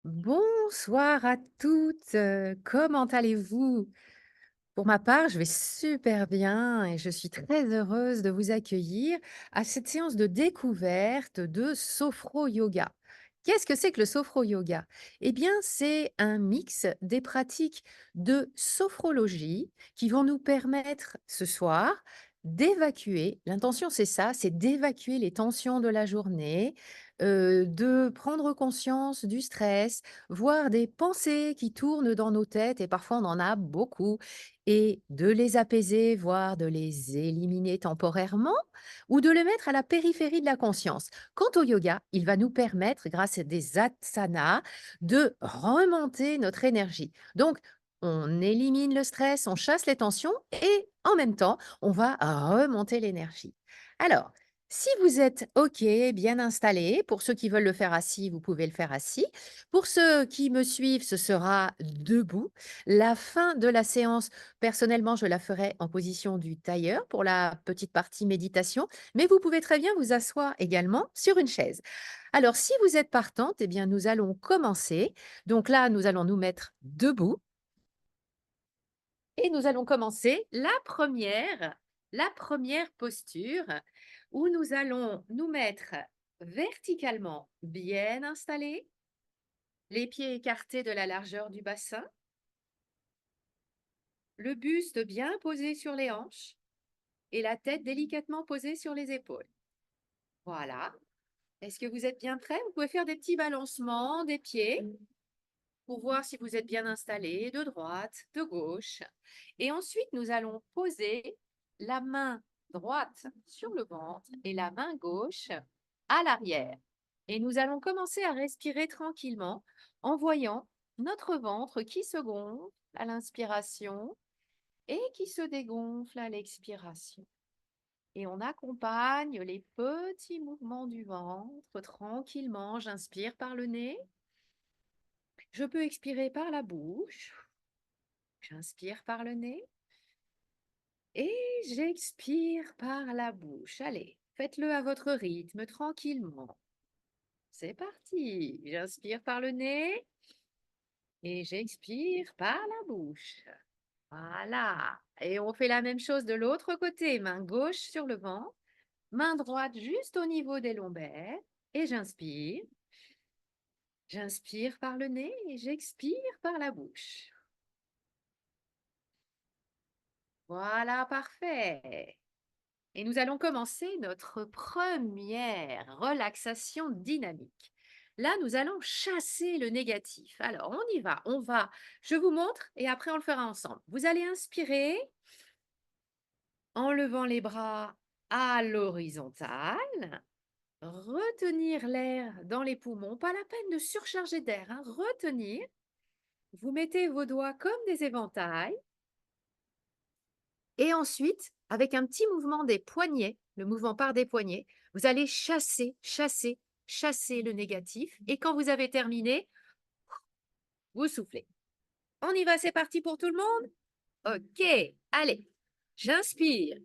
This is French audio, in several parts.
Bonsoir à toutes, comment allez-vous? Pour ma part, je vais super bien et je suis très heureuse de vous accueillir à cette séance de découverte de Sophro Yoga. Qu'est-ce que c'est que le Sophro Yoga? Eh bien, c'est un mix des pratiques de sophrologie qui vont nous permettre ce soir d'évacuer, l'intention c'est ça, c'est d'évacuer les tensions de la journée, de prendre conscience du stress, voire des pensées qui tournent dans nos têtes et parfois on en a beaucoup et de les apaiser, voire de les éliminer temporairement ou de les mettre à la périphérie de la conscience. Quant au yoga, il va nous permettre, grâce à des asanas, de remonter notre énergie. Donc, on élimine le stress, on chasse les tensions et en même temps, on va remonter l'énergie. Alors, si vous êtes OK, bien installé, pour ceux qui veulent le faire assis, vous pouvez le faire assis. Pour ceux qui me suivent, ce sera debout. La fin de la séance, personnellement, je la ferai en position du tailleur pour la petite partie méditation, mais vous pouvez très bien vous asseoir également sur une chaise. Alors, si vous êtes partante, eh bien, nous allons commencer. Donc là, nous allons nous mettre debout et nous allons commencer la première posture où nous allons nous mettre verticalement bien installés, les pieds écartés de la largeur du bassin, le buste bien posé sur les hanches et la tête délicatement posée sur les épaules. Voilà. Est-ce que vous êtes bien prêts? Vous pouvez faire des petits balancements des pieds pour voir si vous êtes bien installé de droite, de gauche. Et ensuite, nous allons poser la main droite sur le ventre et la main gauche à l'arrière. Et nous allons commencer à respirer tranquillement en voyant notre ventre qui se gonfle à l'inspiration et qui se dégonfle à l'expiration. Et on accompagne les petits mouvements du ventre tranquillement. J'inspire par le nez. Je peux expirer par la bouche. J'inspire par le nez et j'expire par la bouche. Allez, faites-le à votre rythme, tranquillement. C'est parti. J'inspire par le nez et j'expire par la bouche. Voilà. Et on fait la même chose de l'autre côté. Main gauche sur le ventre, main droite juste au niveau des lombaires. Et j'inspire. J'inspire par le nez et j'expire par la bouche. Voilà, parfait. Et nous allons commencer notre première relaxation dynamique. Là, nous allons chasser le négatif. Alors, on y va, je vous montre et après on le fera ensemble. Vous allez inspirer en levant les bras à l'horizontale, retenir l'air dans les poumons, pas la peine de surcharger d'air, hein, retenir. Vous mettez vos doigts comme des éventails et ensuite, avec un petit mouvement des poignets, le mouvement part des poignets, vous allez chasser, chasser, chasser le négatif et quand vous avez terminé, vous soufflez. On y va, c'est parti pour tout le monde? OK, allez, j'inspire,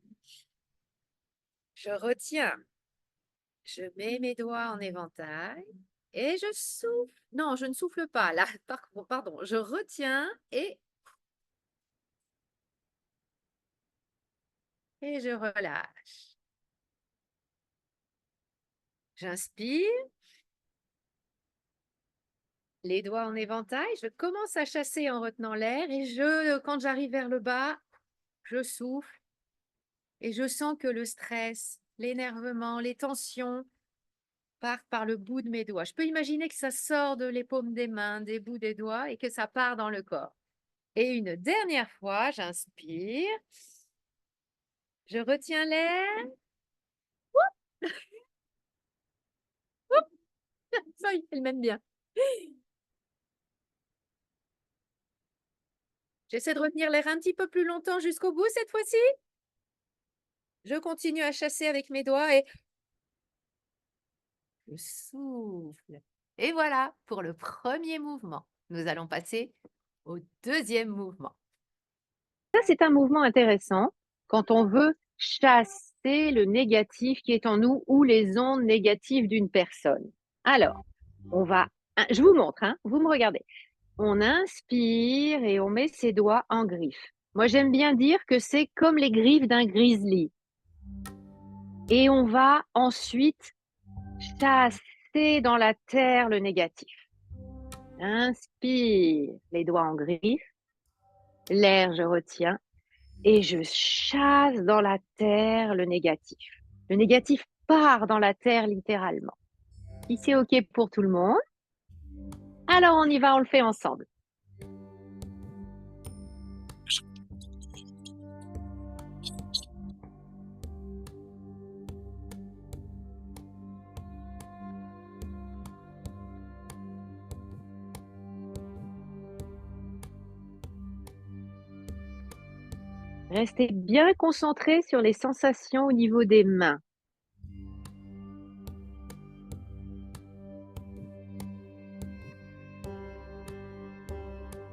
je retiens, je mets mes doigts en éventail et je souffle. Non, je ne souffle pas là, pardon, je retiens et je relâche. J'inspire, les doigts en éventail, je commence à chasser en retenant l'air et quand j'arrive vers le bas, je souffle et je sens que le stress, l'énervement, les tensions partent par le bout de mes doigts. Je peux imaginer que ça sort de les paumes des mains, des bouts des doigts et que ça part dans le corps. Et une dernière fois, j'inspire, je retiens l'air, ça y est, elle m'aime bien. J'essaie de retenir l'air un petit peu plus longtemps jusqu'au bout cette fois-ci. Je continue à chasser avec mes doigts et je souffle. Et voilà pour le premier mouvement. Nous allons passer au deuxième mouvement. Ça, c'est un mouvement intéressant quand on veut chasser le négatif qui est en nous ou les ondes négatives d'une personne. Alors, on va Hein, je vous montre, hein, vous me regardez. On inspire et on met ses doigts en griffe. Moi, j'aime bien dire que c'est comme les griffes d'un grizzly. Et on va ensuite chasser dans la terre le négatif. Inspire, les doigts en griffe. L'air, je retiens. Et je chasse dans la terre le négatif. Le négatif part dans la terre littéralement. Si c'est OK pour tout le monde, alors on y va, on le fait ensemble. Restez bien concentrés sur les sensations au niveau des mains.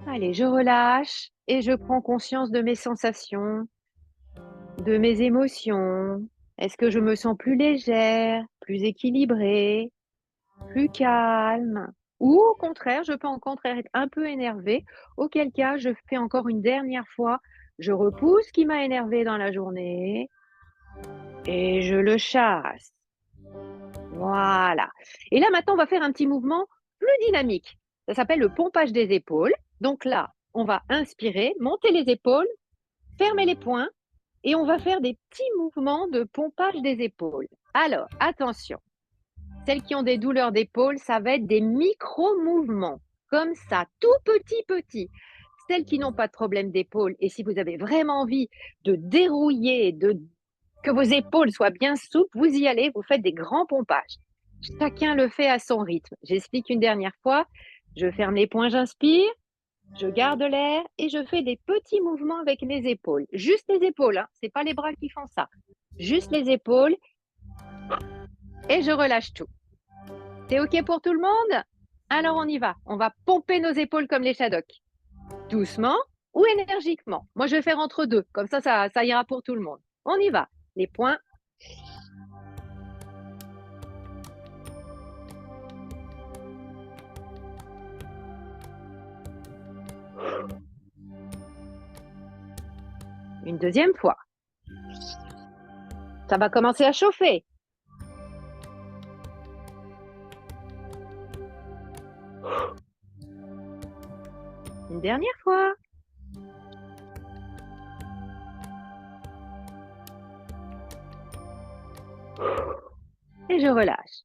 Allez, je relâche et je prends conscience de mes sensations, de mes émotions. Est-ce que je me sens plus légère, plus équilibrée, plus calme? Ou au contraire, je peux encore être un peu énervée, auquel cas je fais encore une dernière fois, je repousse ce qui m'a énervé dans la journée et je le chasse. Voilà. Et là, maintenant, on va faire un petit mouvement plus dynamique. Ça s'appelle le pompage des épaules. Donc là, on va inspirer, monter les épaules, fermer les poings et on va faire des petits mouvements de pompage des épaules. Alors, attention, celles qui ont des douleurs d'épaule, ça va être des micro-mouvements, comme ça, tout petit, petit. Celles qui n'ont pas de problème d'épaule, et si vous avez vraiment envie de dérouiller, que vos épaules soient bien souples, vous y allez, vous faites des grands pompages. Chacun le fait à son rythme. J'explique une dernière fois. Je ferme les poings, j'inspire, je garde l'air et je fais des petits mouvements avec les épaules. Juste les épaules, hein, c'est pas les bras qui font ça. Juste les épaules et je relâche tout. C'est OK pour tout le monde? Alors on y va. On va pomper nos épaules comme les Shadocks. Doucement ou énergiquement. Moi, je vais faire entre deux. Comme ça ira pour tout le monde. On y va. Les poings. Une deuxième fois. Ça va commencer à chauffer. Une dernière fois. Et je relâche.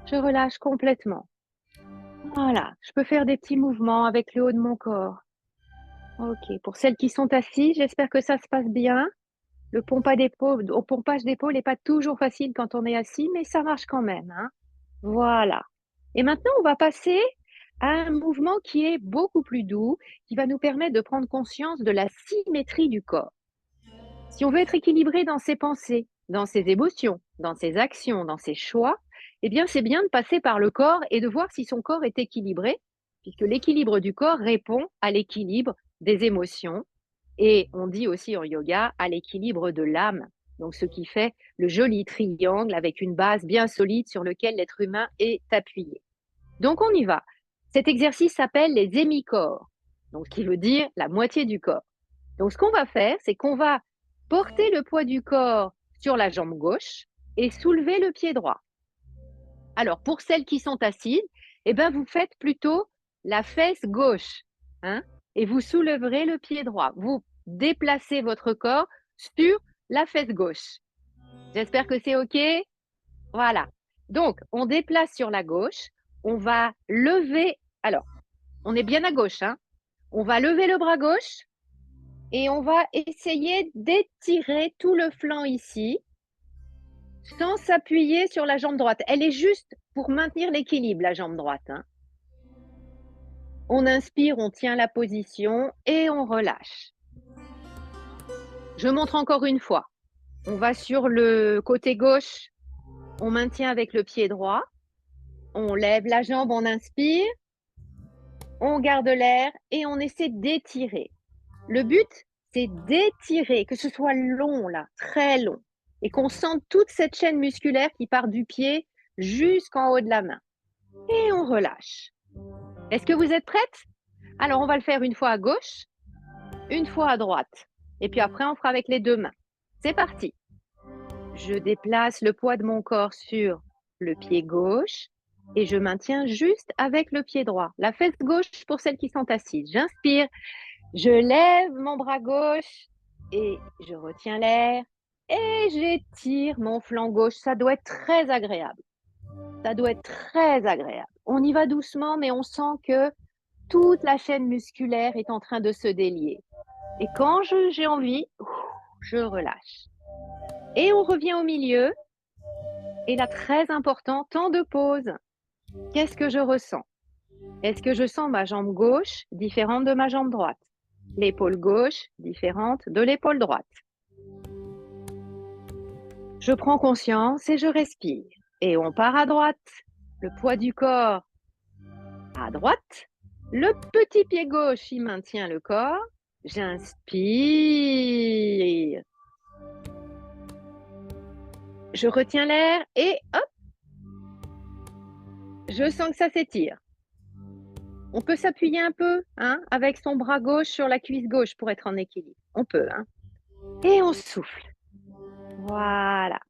Je relâche complètement. Voilà. Je peux faire des petits mouvements avec le haut de mon corps. OK. Pour celles qui sont assises, j'espère que ça se passe bien. Au pompage d'épaule n'est pas toujours facile quand on est assis, mais ça marche quand même, hein. Voilà. Et maintenant, on va passer à un mouvement qui est beaucoup plus doux, qui va nous permettre de prendre conscience de la symétrie du corps. Si on veut être équilibré dans ses pensées, dans ses émotions, dans ses actions, dans ses choix, eh bien, c'est bien de passer par le corps et de voir si son corps est équilibré, puisque l'équilibre du corps répond à l'équilibre des émotions et on dit aussi en yoga à l'équilibre de l'âme. Donc, ce qui fait le joli triangle avec une base bien solide sur lequel l'être humain est appuyé. Donc, on y va. Cet exercice s'appelle les hémicorps, donc ce qui veut dire la moitié du corps. Donc, ce qu'on va faire, c'est qu'on va porter le poids du corps sur la jambe gauche et soulever le pied droit. Alors, pour celles qui sont assises, eh ben, vous faites plutôt la fesse gauche, hein, et vous soulèverez le pied droit. Vous déplacez votre corps sur la fesse gauche. J'espère que c'est OK. Voilà. Donc, on déplace sur la gauche. On va lever. Alors, on est bien à gauche, hein. On va lever le bras gauche et on va essayer d'étirer tout le flanc ici sans s'appuyer sur la jambe droite. Elle est juste pour maintenir l'équilibre, la jambe droite, hein. On inspire, on tient la position et on relâche. Je montre encore une fois. On va sur le côté gauche, on maintient avec le pied droit, on lève la jambe, on inspire, on garde l'air et on essaie d'étirer. Le but, c'est d'étirer, que ce soit long là, très long, et qu'on sente toute cette chaîne musculaire qui part du pied jusqu'en haut de la main. Et on relâche. Est-ce que vous êtes prête? Alors, on va le faire une fois à gauche, une fois à droite. Et puis après, on fera avec les 2 mains. C'est parti. Je déplace le poids de mon corps sur le pied gauche et je maintiens juste avec le pied droit. La fesse gauche pour celles qui sont assises. J'inspire, je lève mon bras gauche et je retiens l'air et j'étire mon flanc gauche. Ça doit être très agréable. Ça doit être très agréable. On y va doucement, mais on sent que toute la chaîne musculaire est en train de se délier. Et quand j'ai envie, je relâche. Et on revient au milieu. Et là, très important, temps de pause. Qu'est-ce que je ressens? Est-ce que je sens ma jambe gauche différente de ma jambe droite? L'épaule gauche différente de l'épaule droite? Je prends conscience et je respire. Et on part à droite. Le poids du corps à droite. Le petit pied gauche, il maintient le corps. J'inspire. Je retiens l'air et hop, je sens que ça s'étire. On peut s'appuyer un peu, hein, avec son bras gauche sur la cuisse gauche pour être en équilibre. On peut, hein. Et on souffle. Voilà.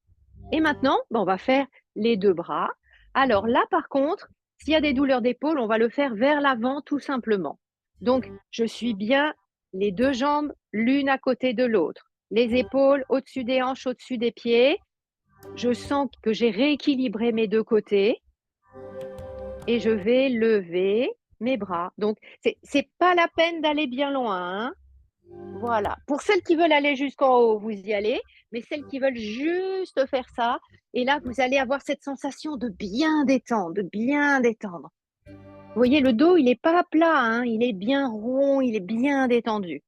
Et maintenant, on va faire les 2 bras. Alors là, par contre, s'il y a des douleurs d'épaule, on va le faire vers l'avant tout simplement. Donc, je suis bien les 2 jambes l'une à côté de l'autre. Les épaules au-dessus des hanches, au-dessus des pieds. Je sens que j'ai rééquilibré mes 2 côtés et je vais lever mes bras. Donc, c'est pas la peine d'aller bien loin, hein. Voilà. Pour celles qui veulent aller jusqu'en haut, vous y allez, mais celles qui veulent juste faire ça, et là, vous allez avoir cette sensation de bien détendre, de bien détendre. Vous voyez, le dos, il n'est pas plat, hein, il est bien rond, il est bien détendu.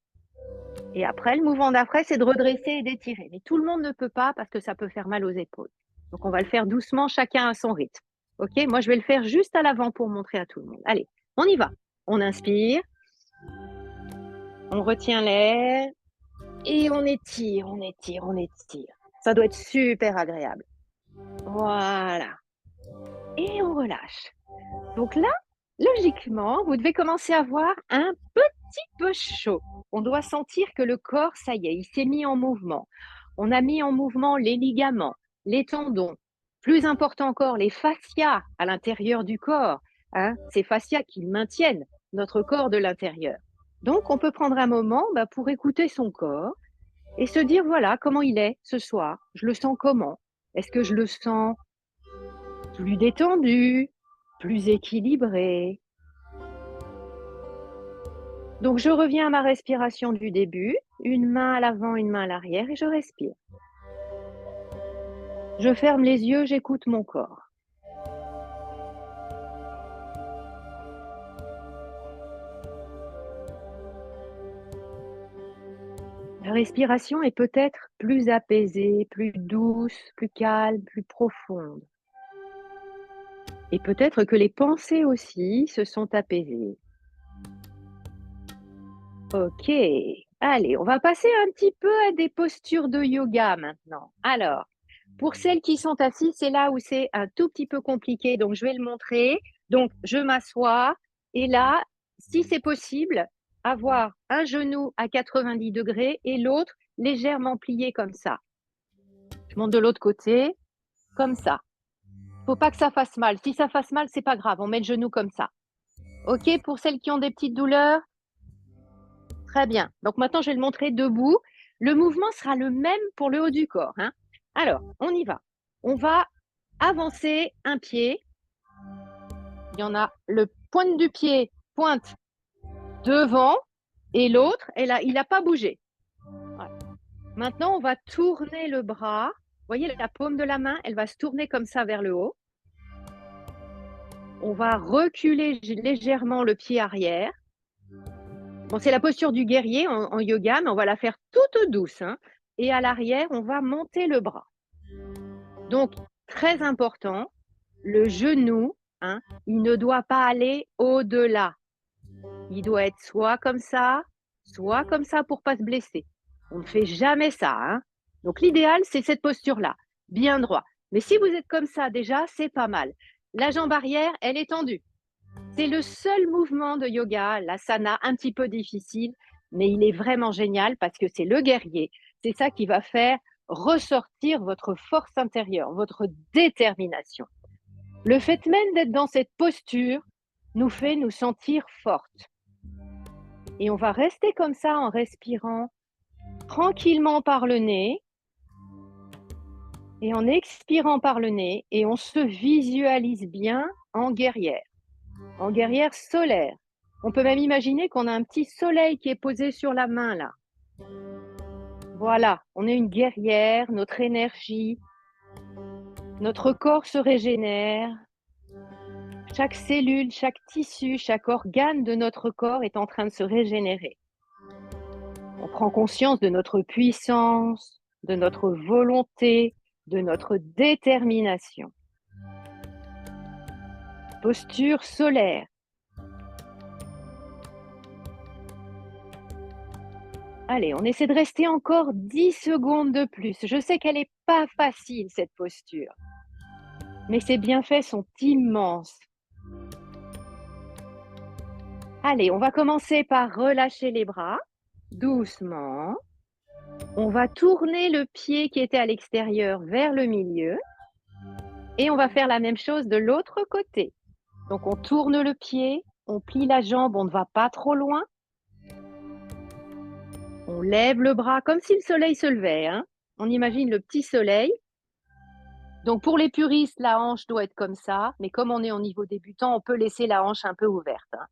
Et après, le mouvement d'après, c'est de redresser et d'étirer. Mais tout le monde ne peut pas parce que ça peut faire mal aux épaules. Donc, on va le faire doucement, chacun à son rythme. OK? Moi, je vais le faire juste à l'avant pour montrer à tout le monde. Allez, on y va. On inspire, on retient l'air et on étire, on étire, on étire. Ça doit être super agréable. Voilà. Et on relâche. Donc là, logiquement, vous devez commencer à avoir un petit peu chaud. On doit sentir que le corps, ça y est, il s'est mis en mouvement. On a mis en mouvement les ligaments, les tendons. Plus important encore, les fascias à l'intérieur du corps. Hein, ces fascias qui maintiennent notre corps de l'intérieur. Donc, on peut prendre un moment pour écouter son corps et se dire, voilà, comment il est ce soir. Je le sens comment? Est-ce que je le sens plus détendu, plus équilibré? Donc, je reviens à ma respiration du début, une main à l'avant, une main à l'arrière et je respire. Je ferme les yeux, j'écoute mon corps. La respiration est peut-être plus apaisée, plus douce, plus calme, plus profonde. Et peut-être que les pensées aussi se sont apaisées. Ok, allez, on va passer un petit peu à des postures de yoga maintenant. Alors, pour celles qui sont assises, c'est là où c'est un tout petit peu compliqué, donc je vais le montrer. Donc, je m'assois et là, si c'est possible, avoir un genou à 90 degrés et l'autre légèrement plié comme ça. Je monte de l'autre côté, comme ça. Faut pas que ça fasse mal. Si ça fasse mal, c'est pas grave, on met le genou comme ça. Ok, pour celles qui ont des petites douleurs, très bien. Donc maintenant, je vais le montrer debout. Le mouvement sera le même pour le haut du corps, hein. Alors, on y va. On va avancer un pied. Il y en a le pointe du pied pointe devant et l'autre, il n'a pas bougé. Voilà. Maintenant, on va tourner le bras. Vous voyez, la paume de la main, elle va se tourner comme ça vers le haut. On va reculer légèrement le pied arrière. Bon, c'est la posture du guerrier en yoga, mais on va la faire toute douce, hein. Et à l'arrière, on va monter le bras. Donc, très important, le genou, hein, il ne doit pas aller au-delà. Il doit être soit comme ça pour pas se blesser. On ne fait jamais ça, hein. Donc, l'idéal, c'est cette posture-là, bien droit. Mais si vous êtes comme ça déjà, c'est pas mal. La jambe arrière, elle est tendue. C'est le seul mouvement de yoga, l'asana, un petit peu difficile, mais il est vraiment génial parce que c'est le guerrier. C'est ça qui va faire ressortir votre force intérieure, votre détermination. Le fait même d'être dans cette posture nous fait nous sentir fortes. Et on va rester comme ça en respirant tranquillement par le nez et en expirant par le nez, et on se visualise bien en guerrière solaire. On peut même imaginer qu'on a un petit soleil qui est posé sur la main là. Voilà, on est une guerrière, notre énergie, notre corps se régénère. Chaque cellule, chaque tissu, chaque organe de notre corps est en train de se régénérer. On prend conscience de notre puissance, de notre volonté, de notre détermination. Posture solaire. Allez, on essaie de rester encore 10 secondes de plus. Je sais qu'elle n'est pas facile, cette posture, mais ses bienfaits sont immenses. Allez, on va commencer par relâcher les bras, doucement. On va tourner le pied qui était à l'extérieur vers le milieu et on va faire la même chose de l'autre côté. Donc on tourne le pied, on plie la jambe, on ne va pas trop loin. On lève le bras comme si le soleil se levait, hein. On imagine le petit soleil. Donc pour les puristes, la hanche doit être comme ça, mais comme on est au niveau débutant, on peut laisser la hanche un peu ouverte, hein.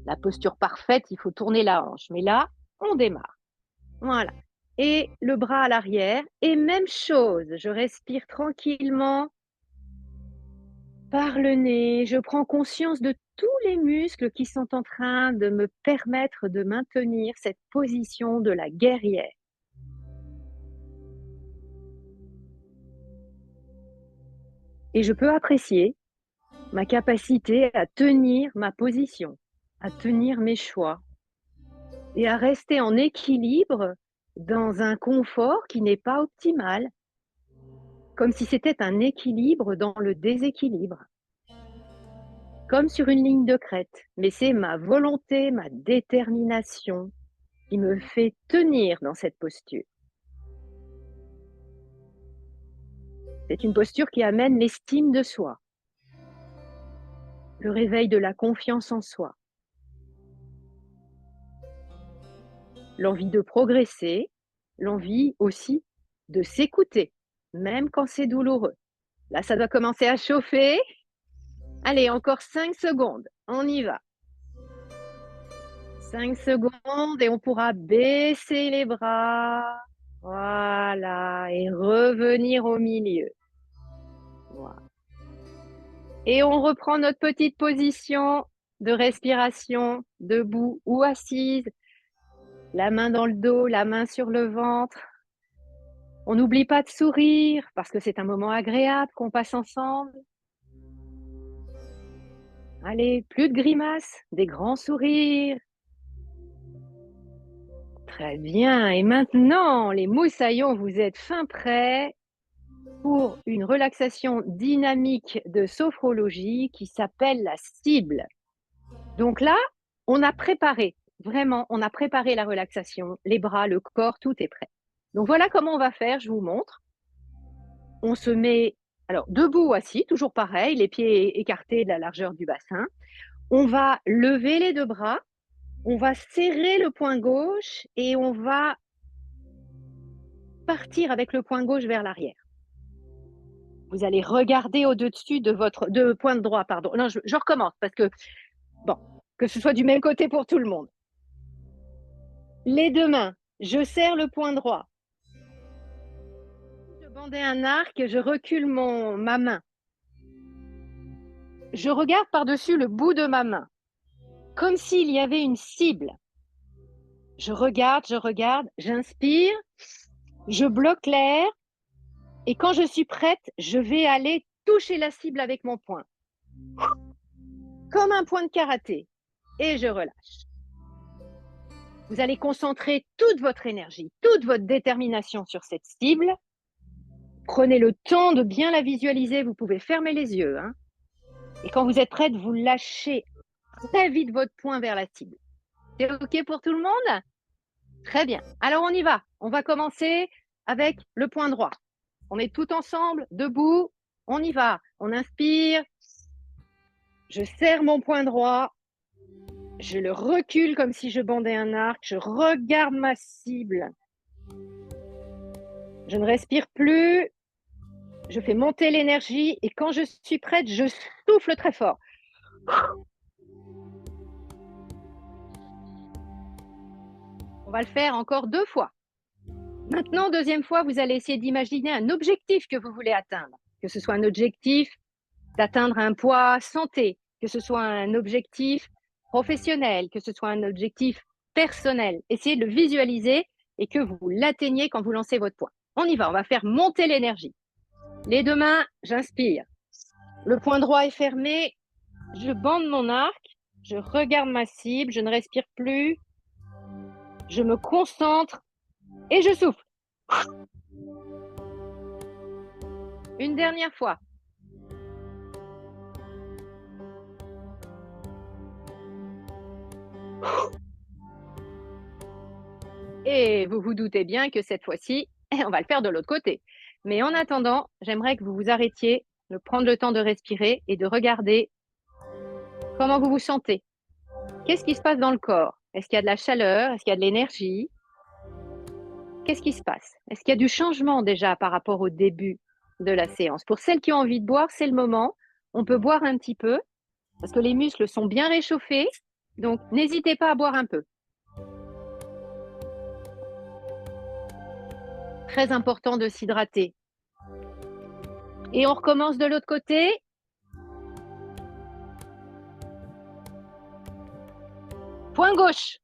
La posture parfaite, il faut tourner la hanche. Mais là, on démarre. Voilà. Et le bras à l'arrière. Et même chose, je respire tranquillement par le nez. Je prends conscience de tous les muscles qui sont en train de me permettre de maintenir cette position de la guerrière. Et je peux apprécier ma capacité à tenir ma position, à tenir mes choix et à rester en équilibre dans un confort qui n'est pas optimal, comme si c'était un équilibre dans le déséquilibre, comme sur une ligne de crête. Mais c'est ma volonté, ma détermination qui me fait tenir dans cette posture. C'est une posture qui amène l'estime de soi, le réveil de la confiance en soi, l'envie de progresser, l'envie aussi de s'écouter, même quand c'est douloureux. Là, ça doit commencer à chauffer. Allez, encore 5 secondes, on y va. 5 secondes et on pourra baisser les bras. Voilà, et revenir au milieu. Voilà. Et on reprend notre petite position de respiration, debout ou assise. La main dans le dos, la main sur le ventre. On n'oublie pas de sourire parce que c'est un moment agréable qu'on passe ensemble. Allez, plus de grimaces, des grands sourires. Très bien. Et maintenant, les moussaillons, vous êtes fin prêts pour une relaxation dynamique de sophrologie qui s'appelle la cible. Donc là, on a préparé, vraiment, on a préparé la relaxation, les bras, le corps, tout est prêt. Donc voilà comment on va faire, je vous montre. On se met, alors debout ou assis, toujours pareil, les pieds écartés de la largeur du bassin. On va lever les deux bras, on va serrer le poing gauche et on va partir avec le poing gauche vers l'arrière. Vous allez regarder au-dessus de votre poing droit, pardon. Non, je recommence parce que, bon, que ce soit du même côté pour tout le monde. Les deux mains, je serre le poing droit. Je bandais un arc, je recule ma main. Je regarde par-dessus le bout de ma main, comme s'il y avait une cible. Je regarde, j'inspire, je bloque l'air et quand je suis prête, je vais aller toucher la cible avec mon poing. Comme un point de karaté. Et je relâche. Vous allez concentrer toute votre énergie, toute votre détermination sur cette cible. Prenez le temps de bien la visualiser. Vous pouvez fermer les yeux, hein. Et quand vous êtes prête, vous lâchez très vite votre poing vers la cible. C'est OK pour tout le monde? Très bien. Alors on y va. On va commencer avec le poing droit. On est tout ensemble, debout. On y va. On inspire. Je serre mon poing droit. Je le recule comme si je bandais un arc. Je regarde ma cible. Je ne respire plus. Je fais monter l'énergie et quand je suis prête, je souffle très fort. On va le faire encore 2 fois. Maintenant, deuxième fois, vous allez essayer d'imaginer un objectif que vous voulez atteindre. Que ce soit un objectif d'atteindre un poids santé, que ce soit un objectif professionnel, que ce soit un objectif personnel. Essayez de le visualiser et que vous l'atteigniez quand vous lancez votre poing. On y va, on va faire monter l'énergie. Les 2 mains, j'inspire. Le poing droit est fermé. Je bande mon arc. Je regarde ma cible. Je ne respire plus. Je me concentre et je souffle. Une dernière fois. Et vous vous doutez bien que cette fois-ci, on va le faire de l'autre côté. Mais en attendant, j'aimerais que vous vous arrêtiez, de prendre le temps de respirer et de regarder comment vous vous sentez. Qu'est-ce qui se passe dans le corps? Est-ce qu'il y a de la chaleur? Est-ce qu'il y a de l'énergie? Qu'est-ce qui se passe? Est-ce qu'il y a du changement déjà par rapport au début de la séance? Pour celles qui ont envie de boire, c'est le moment. On peut boire un petit peu parce que les muscles sont bien réchauffés. Donc, n'hésitez pas à boire un peu. Très important de s'hydrater. Et on recommence de l'autre côté. Poing gauche.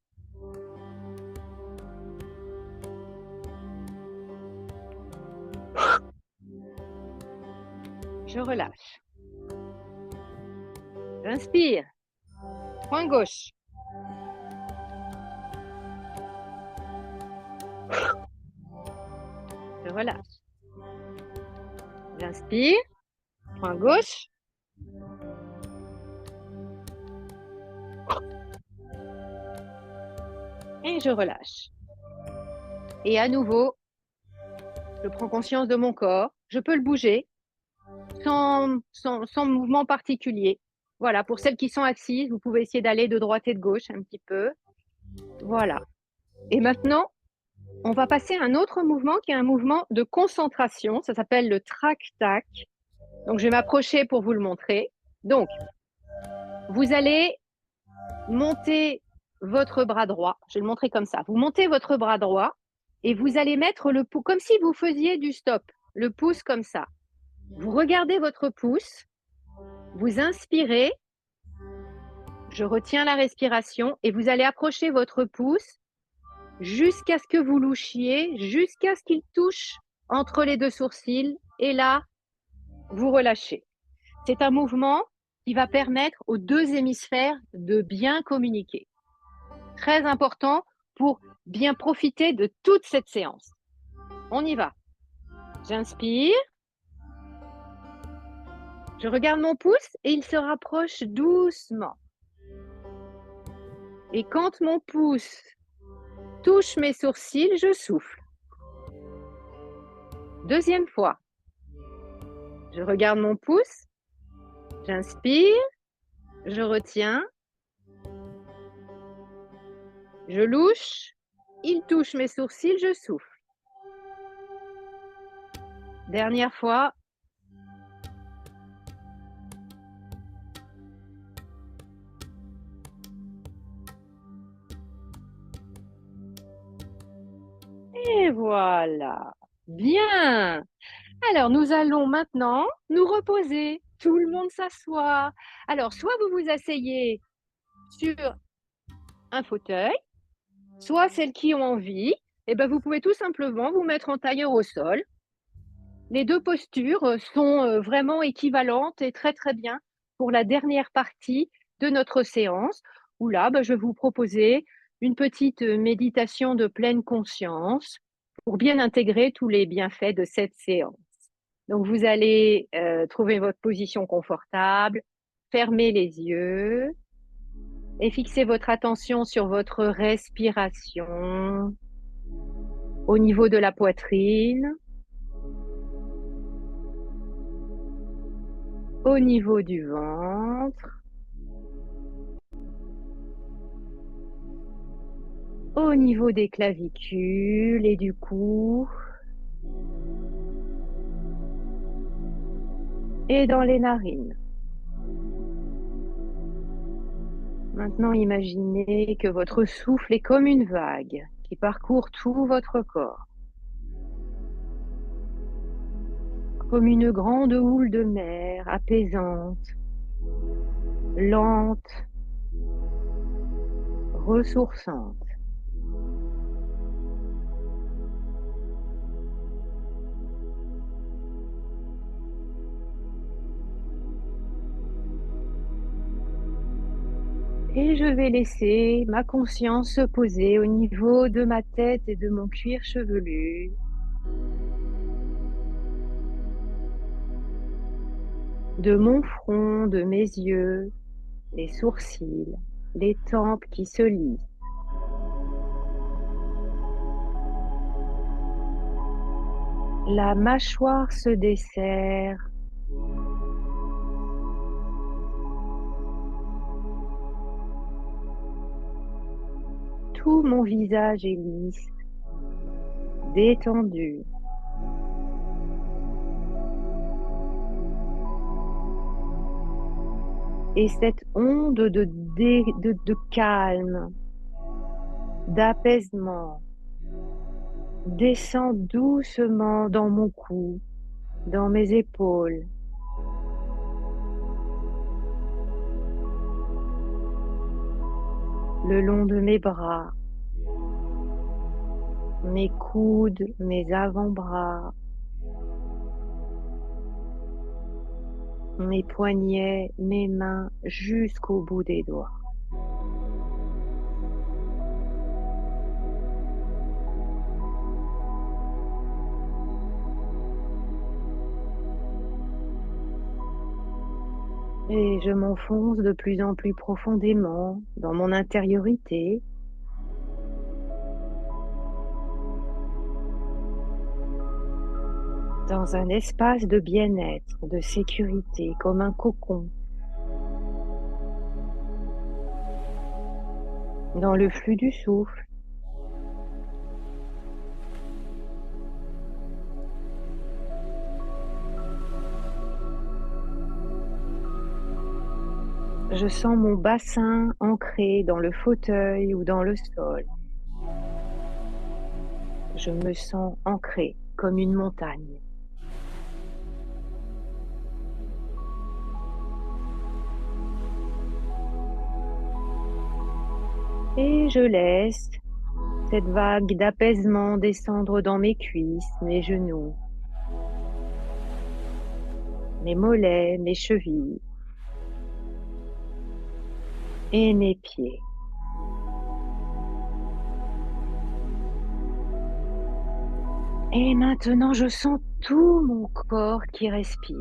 Je relâche. J'inspire. Poing gauche. Je relâche. J'inspire. Poing gauche. Et je relâche. Et à nouveau, je prends conscience de mon corps. Je peux le bouger sans mouvement particulier. Voilà, pour celles qui sont assises, vous pouvez essayer d'aller de droite et de gauche un petit peu. Voilà. Et maintenant, on va passer à un autre mouvement qui est un mouvement de concentration. Ça s'appelle le trac-tac. Donc, je vais m'approcher pour vous le montrer. Donc, vous allez monter votre bras droit. Je vais le montrer comme ça. Vous montez votre bras droit et vous allez mettre le pouce, comme si vous faisiez du stop, le pouce comme ça. Vous regardez votre pouce, vous inspirez, je retiens la respiration et vous allez approcher votre pouce jusqu'à ce que vous louchiez, jusqu'à ce qu'il touche entre les 2 sourcils et là, vous relâchez. C'est un mouvement qui va permettre aux 2 hémisphères de bien communiquer. Très important pour bien profiter de toute cette séance. On y va. J'inspire. Je regarde mon pouce et il se rapproche doucement. Et quand mon pouce touche mes sourcils, je souffle. Deuxième fois. Je regarde mon pouce. J'inspire. Je retiens. Je louche. Il touche mes sourcils, je souffle. Dernière fois. Et voilà. Bien. Alors, nous allons maintenant nous reposer. Tout le monde s'assoit. Alors, soit vous vous asseyez sur un fauteuil, soit celles qui ont envie, eh ben, vous pouvez tout simplement vous mettre en tailleur au sol. Les 2 postures sont vraiment équivalentes et très, très bien pour la dernière partie de notre séance où là, je vais vous proposer une petite méditation de pleine conscience pour bien intégrer tous les bienfaits de cette séance. Donc vous allez, trouver votre position confortable, fermer les yeux Et fixez votre attention sur votre respiration au niveau de la poitrine, au niveau du ventre, au niveau des clavicules et du cou, et dans les narines. Maintenant, imaginez que votre souffle est comme une vague qui parcourt tout votre corps, comme une grande houle de mer apaisante, lente, ressourçante. Et je vais laisser ma conscience se poser au niveau de ma tête et de mon cuir chevelu, de mon front, de mes yeux, les sourcils, les tempes qui se lissent. La mâchoire se desserre. Tout mon visage est lisse, détendu. Et cette onde de calme, d'apaisement, descend doucement dans mon cou, dans mes épaules. Le long de mes bras, mes coudes, mes avant-bras, mes poignets, mes mains jusqu'au bout des doigts. Et je m'enfonce de plus en plus profondément dans mon intériorité. Dans un espace de bien-être, de sécurité, comme un cocon. Dans le flux du souffle. Je sens mon bassin ancré dans le fauteuil ou dans le sol. Je me sens ancré comme une montagne. Et je laisse cette vague d'apaisement descendre dans mes cuisses, mes genoux, mes mollets, mes chevilles et mes pieds. Et maintenant, je sens tout mon corps qui respire.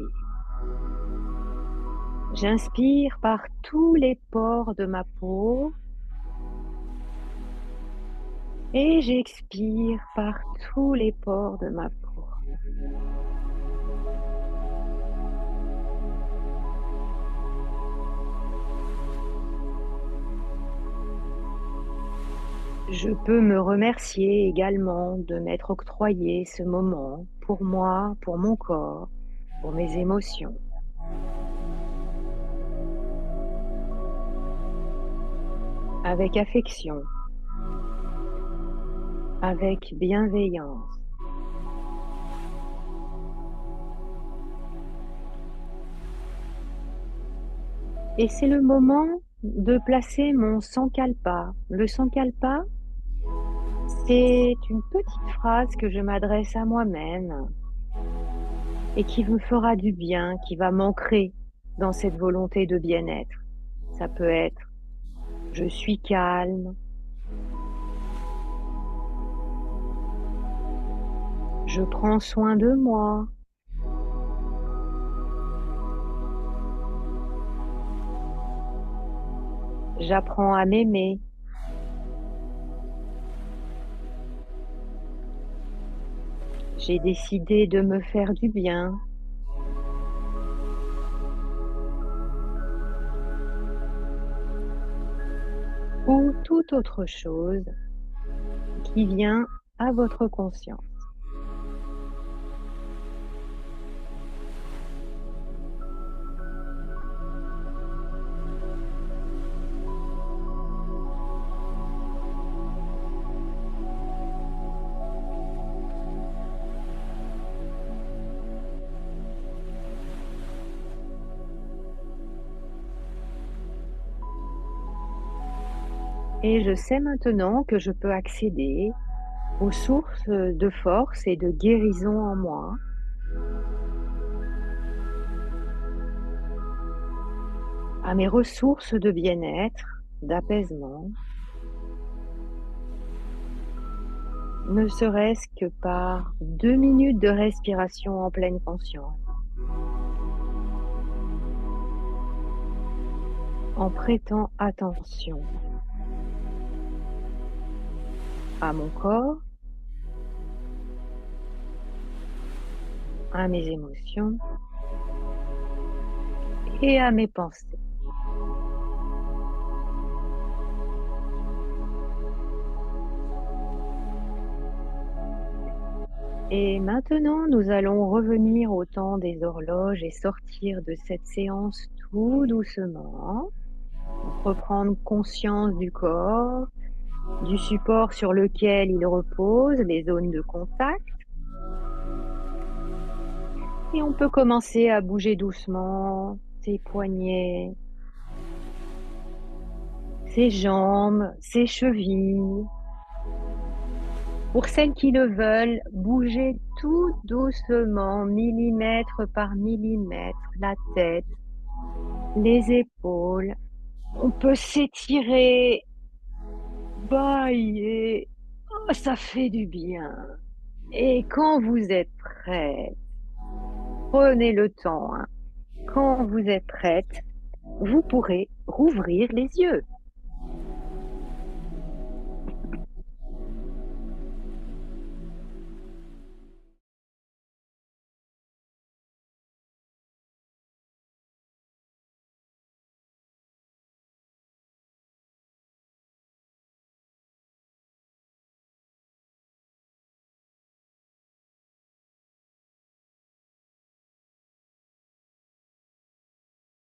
J'inspire par tous les pores de ma peau et j'expire par tous les pores de ma peau. Je peux me remercier également de m'être octroyé ce moment pour moi, pour mon corps, pour mes émotions. Avec affection, avec bienveillance. Et c'est le moment de placer mon sankalpa. Le sankalpa, c'est une petite phrase que je m'adresse à moi-même et qui me fera du bien, qui va m'ancrer dans cette volonté de bien-être. Ça peut être « je suis calme »,« je prends soin de moi », J'apprends à m'aimer. J'ai décidé de me faire du bien. Ou toute autre chose qui vient à votre conscience. Et je sais maintenant que je peux accéder aux sources de force et de guérison en moi, à mes ressources de bien-être, d'apaisement, ne serait-ce que par 2 minutes de respiration en pleine conscience, en prêtant attention à mon corps, à mes émotions et à mes pensées. Et maintenant, nous allons revenir au temps des horloges et sortir de cette séance tout doucement. Donc, reprendre conscience du corps, du support sur lequel il repose, les zones de contact. Et on peut commencer à bouger doucement ses poignets, ses jambes, ses chevilles. Pour celles qui le veulent, bougez tout doucement, millimètre par millimètre, la tête, les épaules. On peut s'étirer, bailler. Oh, ça fait du bien. Et quand vous êtes prête, prenez le temps, hein. Quand vous êtes prête, vous pourrez rouvrir les yeux.